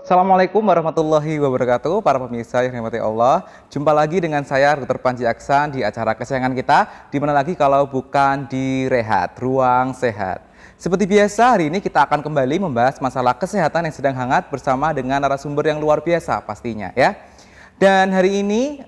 Assalamualaikum warahmatullahi wabarakatuh, para pemirsa yang dirahmati Allah. Jumpa lagi dengan saya, Dr. Panji Aksan, di acara kesayangan kita, di mana lagi kalau bukan di Rehat, Ruang Sehat. Seperti biasa, hari ini kita akan kembali membahas masalah kesehatan yang sedang hangat bersama dengan narasumber yang luar biasa pastinya ya. Dan hari ini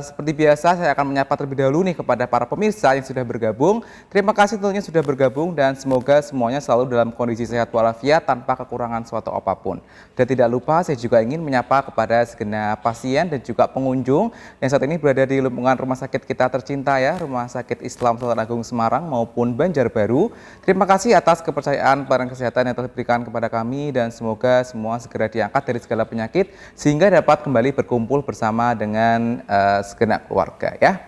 seperti biasa saya akan menyapa terlebih dahulu nih kepada para pemirsa yang sudah bergabung. Terima kasih tentunya sudah bergabung dan semoga semuanya selalu dalam kondisi sehat walafiat tanpa kekurangan suatu apapun. Dan tidak lupa saya juga ingin menyapa kepada segenap pasien dan juga pengunjung yang saat ini berada di lingkungan rumah sakit kita tercinta ya, Rumah Sakit Islam Sultan Agung Semarang maupun Banjarbaru. Terima kasih atas kepercayaan pelayanan kesehatan yang telah diberikan kepada kami dan semoga semua segera diangkat dari segala penyakit sehingga dapat kembali berkumpul bersama dengan segenap keluarga ya.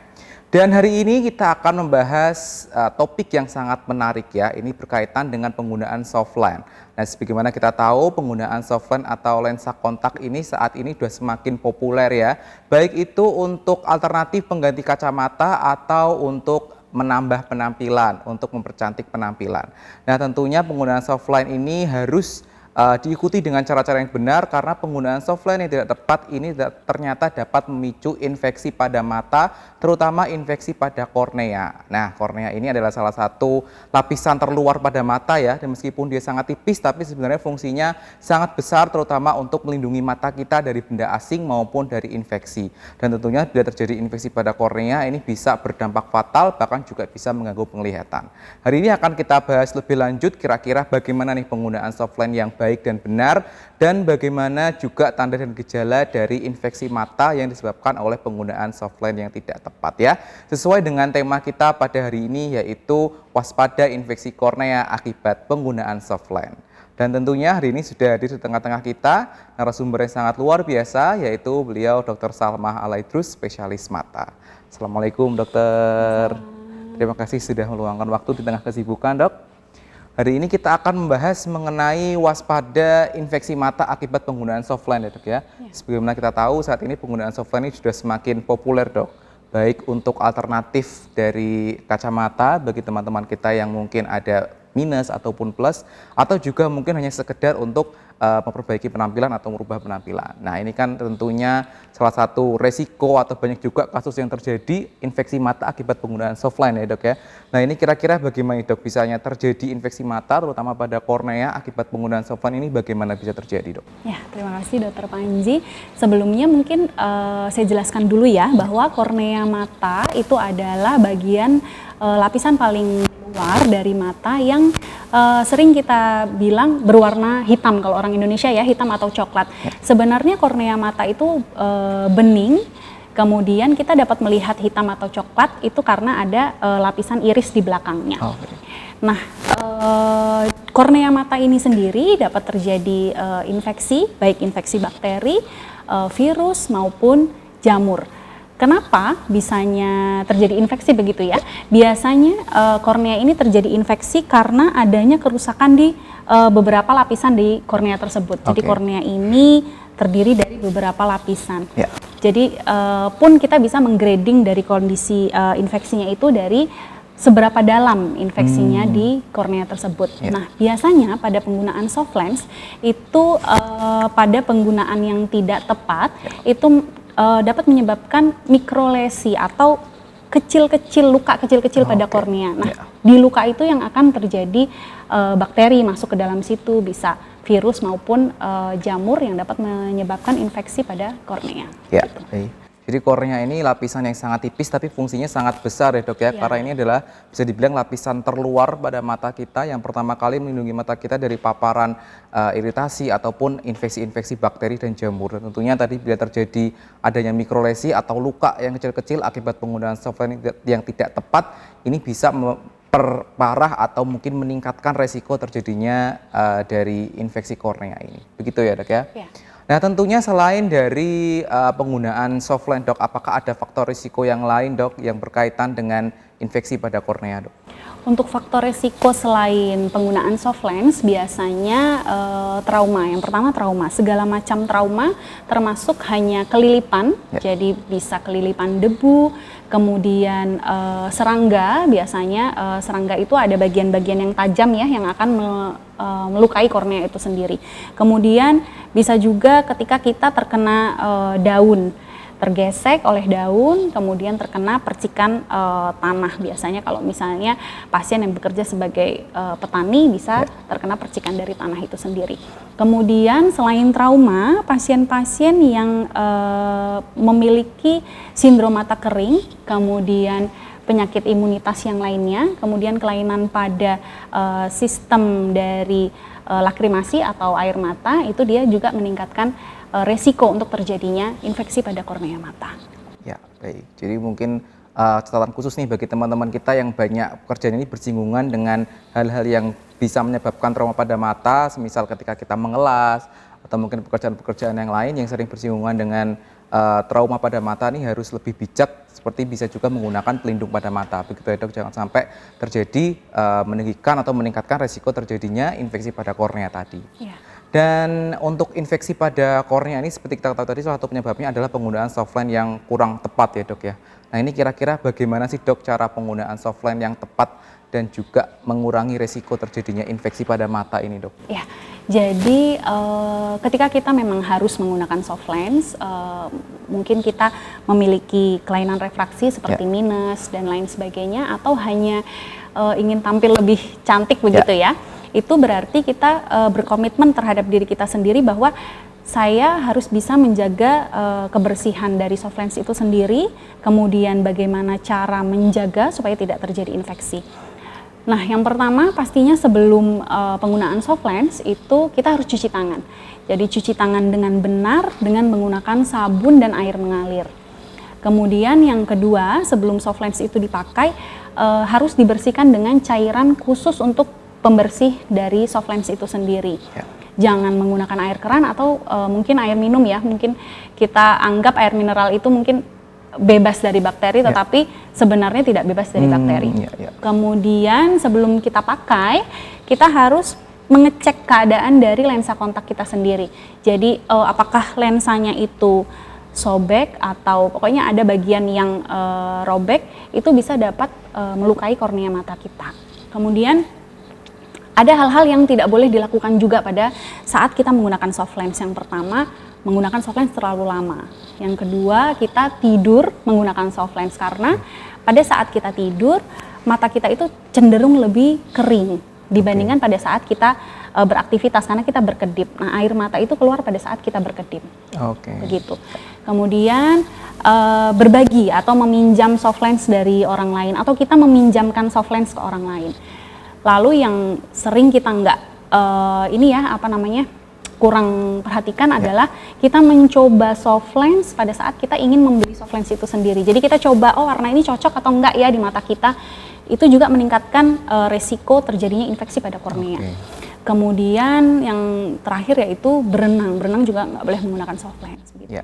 Dan hari ini kita akan membahas topik yang sangat menarik ya. Ini berkaitan dengan penggunaan softline. Nah, sebagaimana kita tahu penggunaan softline atau lensa kontak ini saat ini sudah semakin populer ya. Baik itu untuk alternatif pengganti kacamata atau untuk menambah penampilan, untuk mempercantik penampilan. Nah, tentunya penggunaan softline ini harus diikuti dengan cara-cara yang benar karena penggunaan softline yang tidak tepat ini ternyata dapat memicu infeksi pada mata, terutama infeksi pada kornea. Nah, kornea ini adalah salah satu lapisan terluar pada mata ya, dan meskipun dia sangat tipis tapi sebenarnya fungsinya sangat besar terutama untuk melindungi mata kita dari benda asing maupun dari infeksi. Dan tentunya bila terjadi infeksi pada kornea ini bisa berdampak fatal bahkan juga bisa mengganggu penglihatan. Hari ini akan kita bahas lebih lanjut kira-kira bagaimana nih penggunaan softline yang baik dan benar dan bagaimana juga tanda dan gejala dari infeksi mata yang disebabkan oleh penggunaan softline yang tidak tepat ya. Sesuai dengan tema kita pada hari ini yaitu waspada infeksi kornea akibat penggunaan softline. Dan tentunya hari ini sudah hadir di tengah-tengah kita narasumber yang sangat luar biasa yaitu beliau Dr. Salmah Alaidrus, spesialis mata. Assalamualaikum dokter. Terima kasih sudah meluangkan waktu di tengah kesibukan dok. Hari ini kita akan membahas mengenai waspada infeksi mata akibat penggunaan softline ya dok ya. Sebagaimana kita tahu saat ini penggunaan softline ini sudah semakin populer dok. Baik untuk alternatif dari kacamata bagi teman-teman kita yang mungkin ada minus ataupun plus, atau juga mungkin hanya sekedar untuk memperbaiki penampilan atau merubah penampilan. Nah ini kan tentunya salah satu resiko atau banyak juga kasus yang terjadi infeksi mata akibat penggunaan softline ya dok ya. Nah ini kira-kira bagaimana dok bisanya terjadi infeksi mata terutama pada kornea akibat penggunaan softline ini bagaimana bisa terjadi dok? Ya terima kasih dokter Panji. Sebelumnya mungkin saya jelaskan dulu ya bahwa kornea mata itu adalah bagian lapisan paling luar dari mata yang sering kita bilang berwarna hitam kalau orang Indonesia ya, hitam atau coklat. Sebenarnya kornea mata itu bening, kemudian kita dapat melihat hitam atau coklat itu karena ada lapisan iris di belakangnya. Nah, kornea mata ini sendiri dapat terjadi infeksi, baik infeksi bakteri, virus maupun jamur. Kenapa bisanya terjadi infeksi begitu ya? Biasanya kornea ini terjadi infeksi karena adanya kerusakan di beberapa lapisan di kornea tersebut. Jadi kornea ini terdiri dari beberapa lapisan. Jadi pun kita bisa menggrading dari kondisi infeksinya itu dari seberapa dalam infeksinya di kornea tersebut. Nah, biasanya pada penggunaan soft lens itu pada penggunaan yang tidak tepat itu dapat menyebabkan mikrolesi atau luka kecil-kecil pada kornea. Nah, di luka itu yang akan terjadi bakteri masuk ke dalam situ, bisa virus maupun jamur yang dapat menyebabkan infeksi pada kornea. Gitu. Jadi kornea ini lapisan yang sangat tipis tapi fungsinya sangat besar ya dok ya, karena ini adalah bisa dibilang lapisan terluar pada mata kita yang pertama kali melindungi mata kita dari paparan iritasi ataupun infeksi-infeksi bakteri dan jamur. Dan tentunya tadi bila terjadi adanya mikrolesi atau luka yang kecil-kecil akibat penggunaan softline yang tidak tepat, ini bisa memperparah atau mungkin meningkatkan resiko terjadinya dari infeksi kornea ini. Begitu ya dok ya? Nah tentunya selain dari penggunaan softline dok, apakah ada faktor risiko yang lain dok yang berkaitan dengan infeksi pada kornea, Dok? Untuk faktor resiko selain penggunaan soft lens biasanya trauma. Yang pertama trauma, segala macam trauma termasuk hanya kelilipan, jadi bisa kelilipan debu, kemudian serangga. Biasanya serangga itu ada bagian-bagian yang tajam ya yang akan melukai kornea itu sendiri. Kemudian bisa juga ketika kita terkena daun, tergesek oleh daun, kemudian terkena percikan tanah. Biasanya kalau misalnya pasien yang bekerja sebagai petani bisa terkena percikan dari tanah itu sendiri. Kemudian selain trauma, pasien-pasien yang memiliki sindrom mata kering, kemudian penyakit imunitas yang lainnya, kemudian kelainan pada sistem dari lakrimasi atau air mata, itu dia juga meningkatkan resiko untuk terjadinya infeksi pada kornea mata. Ya, baik. Jadi mungkin catatan khusus nih bagi teman-teman kita yang banyak pekerjaan ini bersinggungan dengan hal-hal yang bisa menyebabkan trauma pada mata, semisal ketika kita mengelas, atau mungkin pekerjaan-pekerjaan yang lain yang sering bersinggungan dengan trauma pada mata ini harus lebih bijak, seperti bisa juga menggunakan pelindung pada mata. Begitu ya, Dok, jangan sampai terjadi meninggikan atau meningkatkan resiko terjadinya infeksi pada kornea tadi. Ya. Dan untuk infeksi pada kornea ini seperti kita tahu tadi salah satu penyebabnya adalah penggunaan softline yang kurang tepat ya, Dok ya. Nah, ini kira-kira bagaimana sih, Dok, cara penggunaan softline yang tepat dan juga mengurangi resiko terjadinya infeksi pada mata ini, Dok? Ya, jadi ketika kita memang harus menggunakan soft lens, mungkin kita memiliki kelainan refraksi seperti minus dan lain sebagainya, atau hanya ingin tampil lebih cantik begitu ya. Itu berarti kita berkomitmen terhadap diri kita sendiri bahwa saya harus bisa menjaga kebersihan dari soft lens itu sendiri, kemudian bagaimana cara menjaga supaya tidak terjadi infeksi. Nah, yang pertama pastinya sebelum penggunaan soft lens itu kita harus cuci tangan. Jadi cuci tangan dengan benar dengan menggunakan sabun dan air mengalir. Kemudian yang kedua, sebelum soft lens itu dipakai harus dibersihkan dengan cairan khusus untuk pembersih dari soft lens itu sendiri. Jangan menggunakan air keran atau mungkin air minum ya. Mungkin kita anggap air mineral itu mungkin bebas dari bakteri, tetapi sebenarnya tidak bebas dari bakteri. Kemudian sebelum kita pakai, kita harus mengecek keadaan dari lensa kontak kita sendiri. Jadi apakah lensanya itu sobek atau pokoknya ada bagian yang robek, itu bisa dapat melukai kornea mata kita. Kemudian ada hal-hal yang tidak boleh dilakukan juga pada saat kita menggunakan soft lens. Yang pertama, menggunakan soft lens terlalu lama. Yang kedua, kita tidur menggunakan soft lens karena pada saat kita tidur, mata kita itu cenderung lebih kering dibandingkan pada saat kita beraktivitas karena kita berkedip. Nah, air mata itu keluar pada saat kita berkedip. Begitu. Kemudian berbagi atau meminjam soft lens dari orang lain atau kita meminjamkan soft lens ke orang lain. Lalu yang sering kita kurang perhatikan adalah kita mencoba soft lens pada saat kita ingin membeli soft lens itu sendiri. Jadi kita coba, warna ini cocok atau enggak ya di mata kita. Itu juga meningkatkan resiko terjadinya infeksi pada kornea. Kemudian yang terakhir yaitu berenang. Berenang juga nggak boleh menggunakan soft lens. Gitu.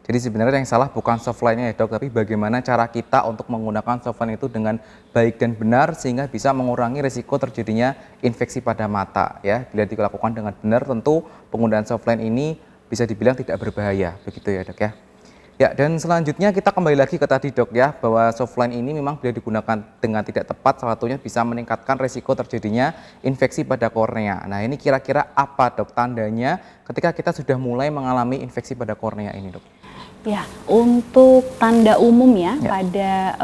Jadi sebenarnya yang salah bukan softline-nya ya, Dok, tapi bagaimana cara kita untuk menggunakan softline itu dengan baik dan benar sehingga bisa mengurangi risiko terjadinya infeksi pada mata ya. Bila dilakukan dengan benar tentu penggunaan softline ini bisa dibilang tidak berbahaya, begitu ya, Dok ya. Ya, dan selanjutnya kita kembali lagi ke tadi, Dok ya, bahwa softline ini memang bila digunakan dengan tidak tepat salah satunya bisa meningkatkan risiko terjadinya infeksi pada kornea. Nah, ini kira-kira apa, Dok, tandanya ketika kita sudah mulai mengalami infeksi pada kornea ini, Dok? Ya, untuk tanda umum pada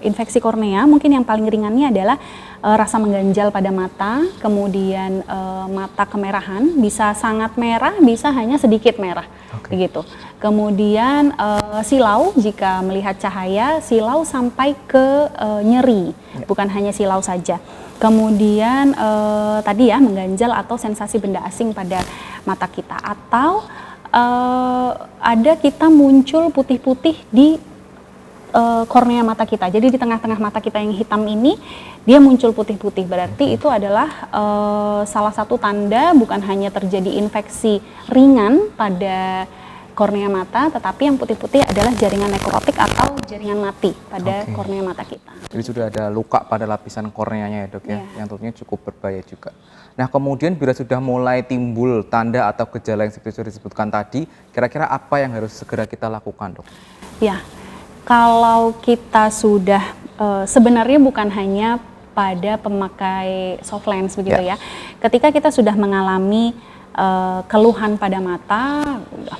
infeksi kornea, mungkin yang paling ringannya adalah rasa mengganjal pada mata, kemudian mata kemerahan, bisa sangat merah, bisa hanya sedikit merah, begitu. Kemudian silau, jika melihat cahaya, silau sampai ke nyeri, bukan hanya silau saja. Kemudian tadi ya, mengganjal atau sensasi benda asing pada mata kita, atau ada kita muncul putih-putih di kornea mata kita. Jadi di tengah-tengah mata kita yang hitam ini, dia muncul putih-putih. Berarti itu adalah salah satu tanda bukan hanya terjadi infeksi ringan pada kornea mata, tetapi yang putih-putih adalah jaringan nekrotik atau jaringan mati pada kornea mata kita. Jadi sudah ada luka pada lapisan korneanya ya dok ya, yang tentunya cukup berbahaya juga. Nah kemudian bila sudah mulai timbul tanda atau gejala yang seperti sudah disebutkan tadi, kira-kira apa yang harus segera kita lakukan dok? Ya, kalau kita sudah sebenarnya bukan hanya pada pemakai soft lens begitu ya. Ketika kita sudah mengalami keluhan pada mata,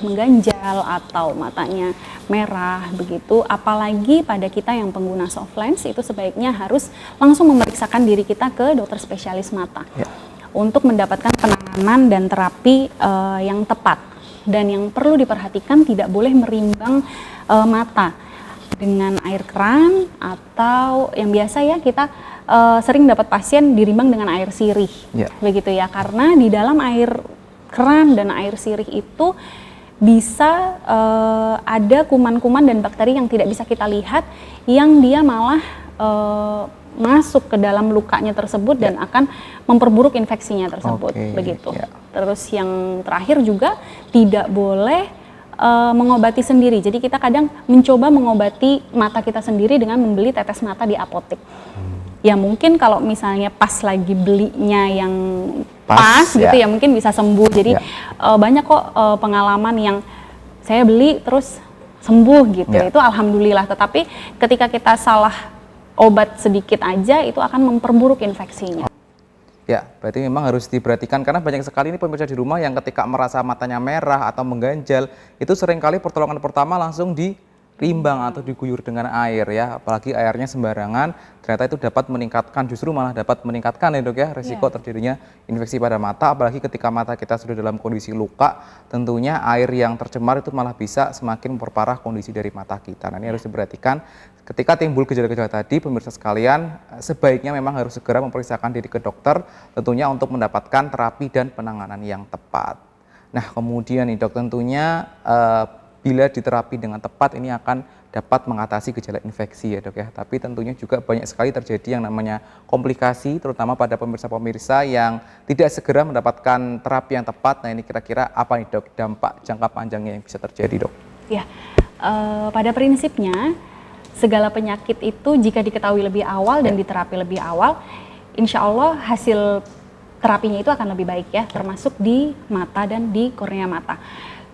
mengganjal atau matanya merah begitu, apalagi pada kita yang pengguna soft lens, itu sebaiknya harus langsung memeriksakan diri kita ke dokter spesialis mata untuk mendapatkan penanganan dan terapi yang tepat. Dan yang perlu diperhatikan, tidak boleh merimbang mata dengan air keran, atau yang biasa ya kita sering dapat pasien dirimbang dengan air sirih, begitu ya, karena di dalam air keran dan air sirih itu bisa ada kuman-kuman dan bakteri yang tidak bisa kita lihat, yang dia malah masuk ke dalam lukanya tersebut dan akan memperburuk infeksinya tersebut, begitu. Terus yang terakhir juga tidak boleh mengobati sendiri. Jadi kita kadang mencoba mengobati mata kita sendiri dengan membeli tetes mata di apotek. Ya mungkin kalau misalnya pas lagi belinya yang pas gitu ya mungkin bisa sembuh. Jadi banyak kok pengalaman yang saya beli terus sembuh gitu. Itu alhamdulillah. Tetapi ketika kita salah obat sedikit aja itu akan memperburuk infeksinya. Ya, berarti memang harus diperhatikan karena banyak sekali ini pemirsa di rumah yang ketika merasa matanya merah atau mengganjal, itu seringkali pertolongan pertama langsung dirimbang atau diguyur dengan air ya, apalagi airnya sembarangan, ternyata itu dapat meningkatkan, justru malah dapat meningkatkan ya dok ya, resiko terjadinya infeksi pada mata, apalagi ketika mata kita sudah dalam kondisi luka, tentunya air yang tercemar itu malah bisa semakin memperparah kondisi dari mata kita. Nah ini harus diperhatikan. Ketika timbul gejala-gejala tadi, pemirsa sekalian, sebaiknya memang harus segera memeriksakan diri ke dokter, tentunya untuk mendapatkan terapi dan penanganan yang tepat. Nah, kemudian nih dok, tentunya bila diterapi dengan tepat ini akan dapat mengatasi gejala infeksi ya dok ya. Tapi tentunya juga banyak sekali terjadi yang namanya komplikasi, terutama pada pemirsa-pemirsa yang tidak segera mendapatkan terapi yang tepat. Nah, ini kira-kira apa nih dok, dampak jangka panjangnya yang bisa terjadi dok? Ya, pada prinsipnya segala penyakit itu jika diketahui lebih awal dan diterapi lebih awal, insya Allah hasil terapinya itu akan lebih baik ya, termasuk di mata dan di kornea mata.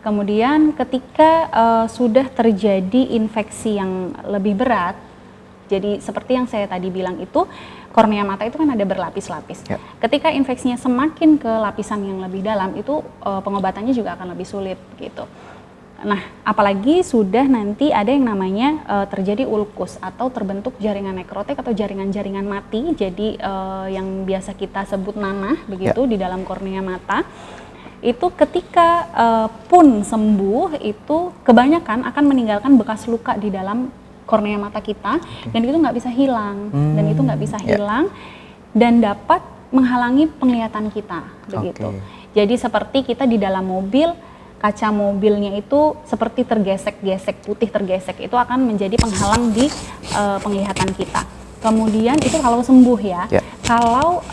Kemudian ketika sudah terjadi infeksi yang lebih berat, jadi seperti yang saya tadi bilang itu, kornea mata itu kan ada berlapis-lapis. Ketika infeksinya semakin ke lapisan yang lebih dalam, itu pengobatannya juga akan lebih sulit gitu. Nah, apalagi sudah nanti ada yang namanya terjadi ulkus atau terbentuk jaringan nekrotik atau jaringan-jaringan mati, jadi yang biasa kita sebut nanah begitu di dalam kornea mata. Itu ketika pun sembuh itu kebanyakan akan meninggalkan bekas luka di dalam kornea mata kita, dan itu nggak bisa hilang, dan dapat menghalangi penglihatan kita begitu. Jadi seperti kita di dalam mobil, kaca mobilnya itu seperti tergesek-gesek, putih tergesek, itu akan menjadi penghalang di penglihatan kita. Kemudian itu kalau sembuh ya. Kalau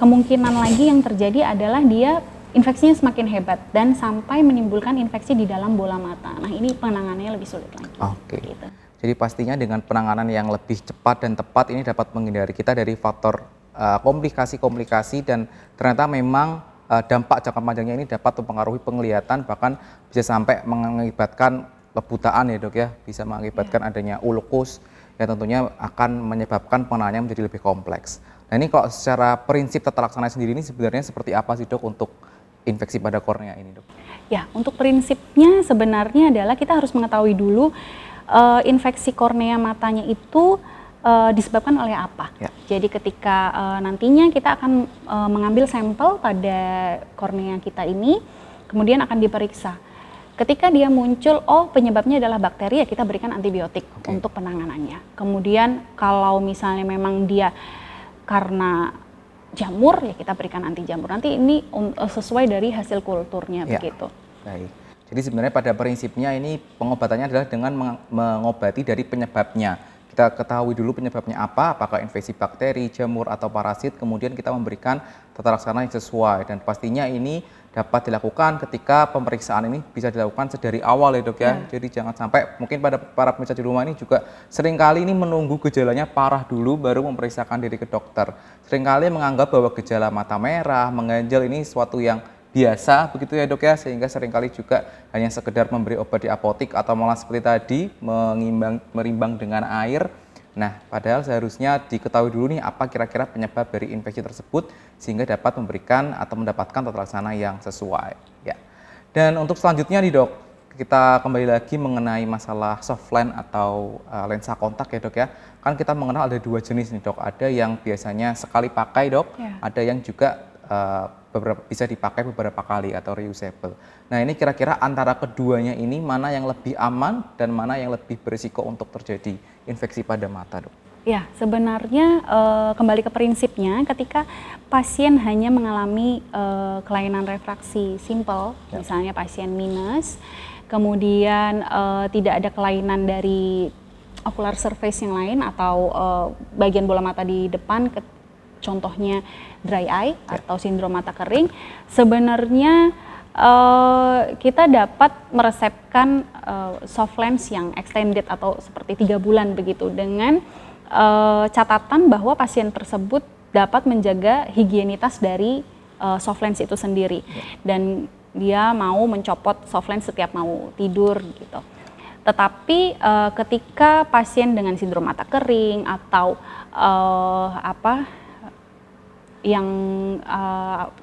kemungkinan lagi yang terjadi adalah dia infeksinya semakin hebat dan sampai menimbulkan infeksi di dalam bola mata. Nah ini penanganannya lebih sulit lagi. Gitu. Jadi pastinya dengan penanganan yang lebih cepat dan tepat ini dapat menghindari kita dari faktor komplikasi-komplikasi, dan ternyata memang dampak jangka panjangnya ini dapat mempengaruhi penglihatan, bahkan bisa sampai mengakibatkan kebutaan ya dok ya, bisa mengakibatkan adanya ulkus yang tentunya akan menyebabkan penanganannya menjadi lebih kompleks. Nah ini kalau secara prinsip tata laksana sendiri ini sebenarnya seperti apa sih dok untuk infeksi pada kornea ini dok? Ya, untuk prinsipnya sebenarnya adalah kita harus mengetahui dulu infeksi kornea matanya itu disebabkan oleh apa. Jadi ketika nantinya kita akan mengambil sampel pada kornea kita ini, kemudian akan diperiksa. Ketika dia muncul, oh penyebabnya adalah bakteri, ya kita berikan antibiotik untuk penanganannya. Kemudian kalau misalnya memang dia karena jamur, ya kita berikan anti jamur. Nanti ini sesuai dari hasil kulturnya begitu. Baik. Jadi sebenarnya pada prinsipnya ini pengobatannya adalah dengan mengobati dari penyebabnya. kita ketahui dulu penyebabnya apa, apakah infeksi bakteri, jamur, atau parasit, kemudian kita memberikan tata laksana yang sesuai. Dan pastinya ini dapat dilakukan ketika pemeriksaan ini bisa dilakukan sedari awal ya dok ya. Jadi jangan sampai, mungkin pada para pemirsa di rumah ini juga seringkali ini menunggu gejalanya parah dulu baru memeriksakan diri ke dokter. Seringkali menganggap bahwa gejala mata merah, mengganjal ini suatu yang biasa begitu ya dok ya, sehingga seringkali juga hanya sekedar memberi obat di apotik atau malah seperti tadi merimbang dengan air. Nah, padahal seharusnya diketahui dulu nih apa kira-kira penyebab dari infeksi tersebut sehingga dapat memberikan atau mendapatkan tata laksana yang sesuai ya. Dan untuk selanjutnya nih dok, kita kembali lagi mengenai masalah soft lens atau lensa kontak ya dok ya. Kan kita mengenal ada dua jenis nih dok, ada yang biasanya sekali pakai dok, ada yang juga bisa dipakai beberapa kali atau reusable. Nah ini kira-kira antara keduanya ini mana yang lebih aman dan mana yang lebih berisiko untuk terjadi infeksi pada mata dok? Ya sebenarnya kembali ke prinsipnya ketika pasien hanya mengalami kelainan refraksi simple, misalnya pasien minus, kemudian tidak ada kelainan dari ocular surface yang lain atau bagian bola mata di depan, contohnya dry eye atau sindrom mata kering, sebenarnya kita dapat meresepkan soft lens yang extended atau seperti 3 bulan begitu, dengan catatan bahwa pasien tersebut dapat menjaga higienitas dari soft lens itu sendiri, dan dia mau mencopot soft lens setiap mau tidur gitu. Tetapi ketika pasien dengan sindrom mata kering atau yang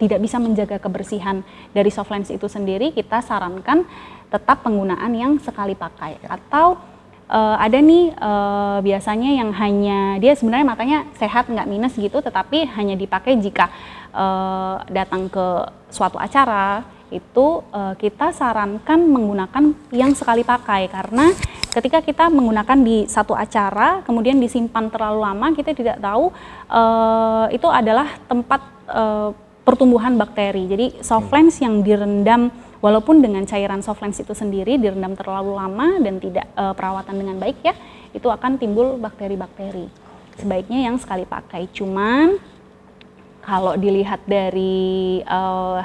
tidak bisa menjaga kebersihan dari soft lens itu sendiri, kita sarankan tetap penggunaan yang sekali pakai. Atau ada nih biasanya yang hanya dia sebenarnya matanya sehat nggak minus gitu, tetapi hanya dipakai jika datang ke suatu acara, itu kita sarankan menggunakan yang sekali pakai, karena ketika kita menggunakan di satu acara kemudian disimpan terlalu lama, kita tidak tahu itu adalah tempat pertumbuhan bakteri. Jadi soft lens yang direndam, walaupun dengan cairan soft lens itu sendiri direndam terlalu lama dan tidak perawatan dengan baik ya, itu akan timbul bakteri-bakteri. Sebaiknya yang sekali pakai. Cuman kalau dilihat dari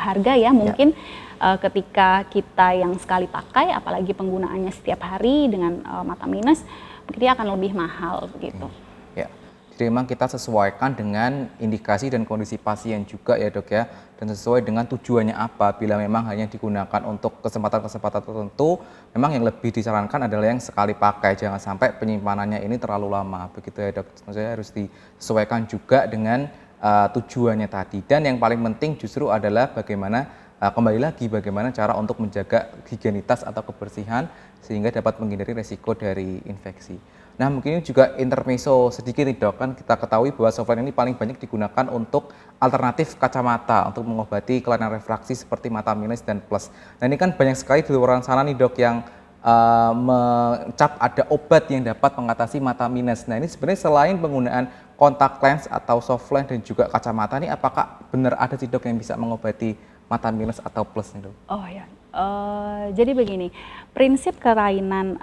harga ya, mungkin ketika kita yang sekali pakai, apalagi penggunaannya setiap hari dengan mata minus, dia akan lebih mahal begitu. Ya, jadi memang kita sesuaikan dengan indikasi dan kondisi pasien juga ya dok ya, dan sesuai dengan tujuannya apa. Bila memang hanya digunakan untuk kesempatan-kesempatan tertentu, memang yang lebih disarankan adalah yang sekali pakai. Jangan sampai penyimpanannya ini terlalu lama, begitu ya dok. Maksudnya harus disesuaikan juga dengan tujuannya tadi. Dan yang paling penting justru adalah bagaimana kembali lagi bagaimana cara untuk menjaga higienitas atau kebersihan sehingga dapat menghindari resiko dari infeksi. Nah mungkin ini juga intermezzo sedikit nih dok, kan kita ketahui bahwa soft lens ini paling banyak digunakan untuk alternatif kacamata untuk mengobati kelainan refraksi seperti mata minus dan plus. Nah ini kan banyak sekali di luar sana nih dok yang mencap ada obat yang dapat mengatasi mata minus. Nah ini sebenarnya selain penggunaan kontak lens atau soft lens dan juga kacamata ini, apakah benar ada sih dok yang bisa mengobati mata minus atau plus nih dok? Oh ya, jadi begini, prinsip kelainan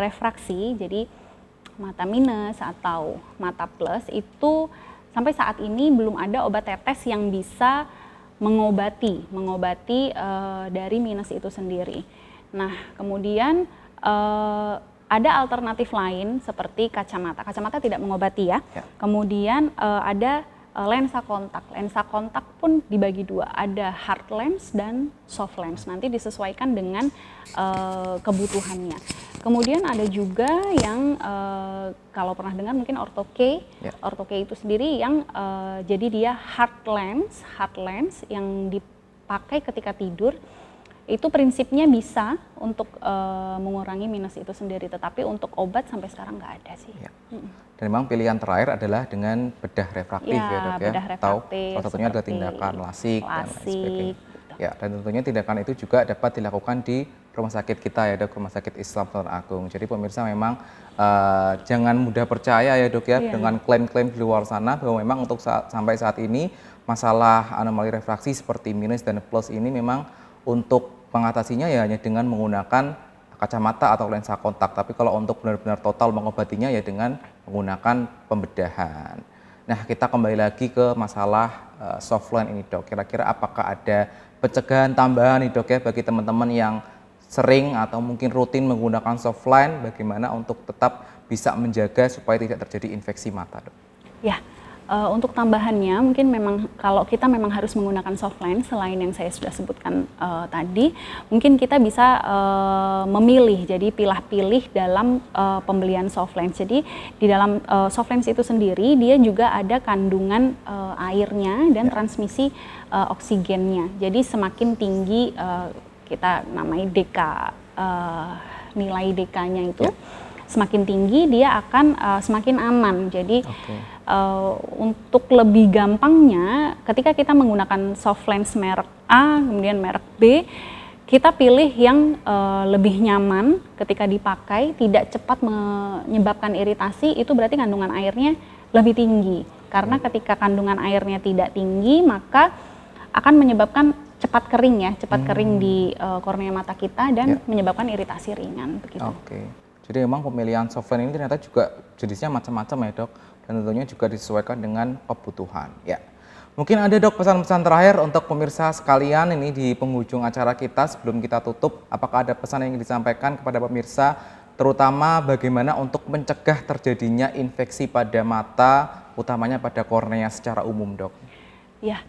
refraksi, jadi mata minus atau mata plus itu sampai saat ini belum ada obat tetes yang bisa mengobati dari minus itu sendiri. Nah, kemudian ada alternatif lain seperti kacamata. Kacamata tidak mengobati ya. Kemudian ada lensa kontak. Lensa kontak pun dibagi dua, ada hard lens dan soft lens. Nanti disesuaikan dengan kebutuhannya. Kemudian ada juga yang kalau pernah dengar mungkin ortho-K. Ortho-K itu sendiri yang jadi dia hard lens yang dipakai ketika tidur. Itu prinsipnya bisa untuk mengurangi minus itu sendiri, tetapi untuk obat sampai sekarang nggak ada sih. Dan memang pilihan terakhir adalah dengan bedah refraktif ya dok ya, atau salah satunya adalah tindakan lasik dan lain sebagainya. Ya, dan tentunya tindakan itu juga dapat dilakukan di rumah sakit kita ya dok, Rumah Sakit Islam Sultan Agung. Jadi pemirsa memang jangan mudah percaya ya dok ya dengan klaim-klaim di luar sana bahwa memang untuk sampai saat ini masalah anomali refraksi seperti minus dan plus ini memang untuk mengatasinya ya hanya dengan menggunakan kacamata atau lensa kontak. Tapi kalau untuk benar-benar total mengobatinya ya dengan menggunakan pembedahan. Nah, kita kembali lagi ke masalah softline ini, Dok. Kira-kira apakah ada pencegahan tambahan nih, Dok, ya, bagi teman-teman yang sering atau mungkin rutin menggunakan softline, bagaimana untuk tetap bisa menjaga supaya tidak terjadi infeksi mata, Dok? Ya, untuk tambahannya mungkin memang kalau kita memang harus menggunakan softline selain yang saya sudah sebutkan tadi, mungkin kita bisa memilih, jadi pilah-pilih dalam pembelian softline. Jadi di dalam softline itu sendiri dia juga ada kandungan airnya dan transmisi oksigennya. Jadi semakin tinggi kita namai DK, nilai DK-nya itu semakin tinggi dia akan semakin aman. Jadi untuk lebih gampangnya ketika kita menggunakan soft lens merek A kemudian merek B, kita pilih yang lebih nyaman ketika dipakai, tidak cepat menyebabkan iritasi, itu berarti kandungan airnya lebih tinggi. Karena ketika kandungan airnya tidak tinggi maka akan menyebabkan cepat kering ya, cepat kering di kornea mata kita dan menyebabkan iritasi ringan begitu. Jadi memang pemilihan softline ini ternyata juga jenisnya macam-macam ya, Dok, dan tentunya juga disesuaikan dengan kebutuhan. Ya, mungkin ada, Dok, pesan-pesan terakhir untuk pemirsa sekalian ini di penghujung acara kita sebelum kita tutup. Apakah ada pesan yang ingin disampaikan kepada pemirsa, terutama bagaimana untuk mencegah terjadinya infeksi pada mata, utamanya pada kornea secara umum, Dok? Ya.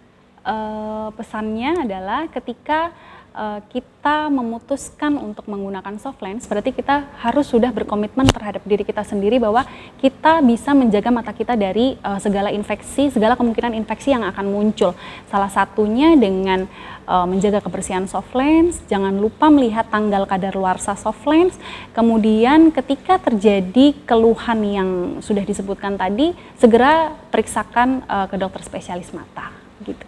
Pesannya adalah ketika kita memutuskan untuk menggunakan soft lens, berarti kita harus sudah berkomitmen terhadap diri kita sendiri bahwa kita bisa menjaga mata kita dari segala infeksi, segala kemungkinan infeksi yang akan muncul. Salah satunya dengan menjaga kebersihan soft lens, jangan lupa melihat tanggal kadaluarsa soft lens, kemudian ketika terjadi keluhan yang sudah disebutkan tadi, segera periksakan ke dokter spesialis mata, gitu.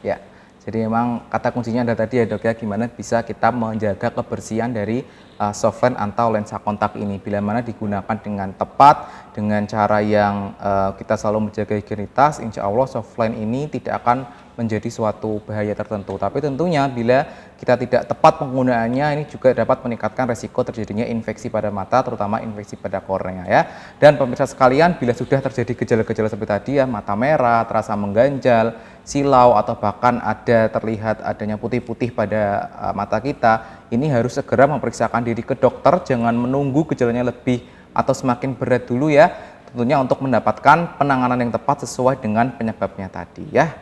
Ya, jadi memang kata kuncinya ada tadi ya, Dok, ya, gimana bisa kita menjaga kebersihan dari softline atau lensa kontak ini. Bila mana digunakan dengan tepat, dengan cara yang kita selalu menjaga higienitas, insya Allah softline ini tidak akan menjadi suatu bahaya tertentu. Tapi tentunya bila kita tidak tepat penggunaannya, ini juga dapat meningkatkan resiko terjadinya infeksi pada mata, terutama infeksi pada kornea ya. Dan pemirsa sekalian, bila sudah terjadi gejala-gejala seperti tadi ya, mata merah, terasa mengganjal, silau, atau bahkan ada terlihat adanya putih-putih pada mata kita, ini harus segera memeriksakan diri ke dokter, jangan menunggu gejalanya lebih atau semakin berat dulu ya, tentunya untuk mendapatkan penanganan yang tepat sesuai dengan penyebabnya tadi ya.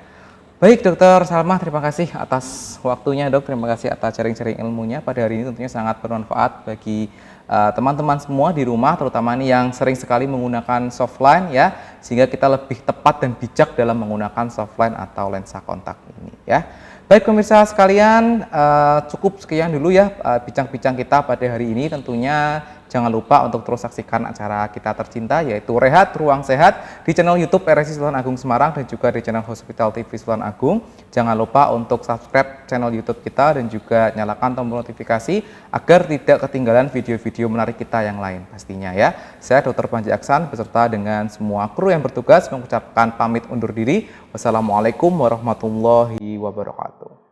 Baik, Dokter Salma, terima kasih atas waktunya, Dok. Terima kasih atas sharing-sharing ilmunya pada hari ini, tentunya sangat bermanfaat bagi teman-teman semua di rumah, terutama ini yang sering sekali menggunakan softline ya, sehingga kita lebih tepat dan bijak dalam menggunakan softline atau lensa kontak ini ya. Baik pemirsa sekalian, cukup sekian dulu ya bincang-bincang kita pada hari ini. Tentunya jangan lupa untuk terus saksikan acara kita tercinta yaitu Rehat Ruang Sehat di channel YouTube RSI Sultan Agung Semarang dan juga di channel Hospital TV Sultan Agung. Jangan lupa untuk subscribe channel YouTube kita dan juga nyalakan tombol notifikasi agar tidak ketinggalan video-video menarik kita yang lain pastinya ya. Saya Dr. Panji Aksan beserta dengan semua kru yang bertugas mengucapkan pamit undur diri. Wassalamualaikum warahmatullahi wabarakatuh.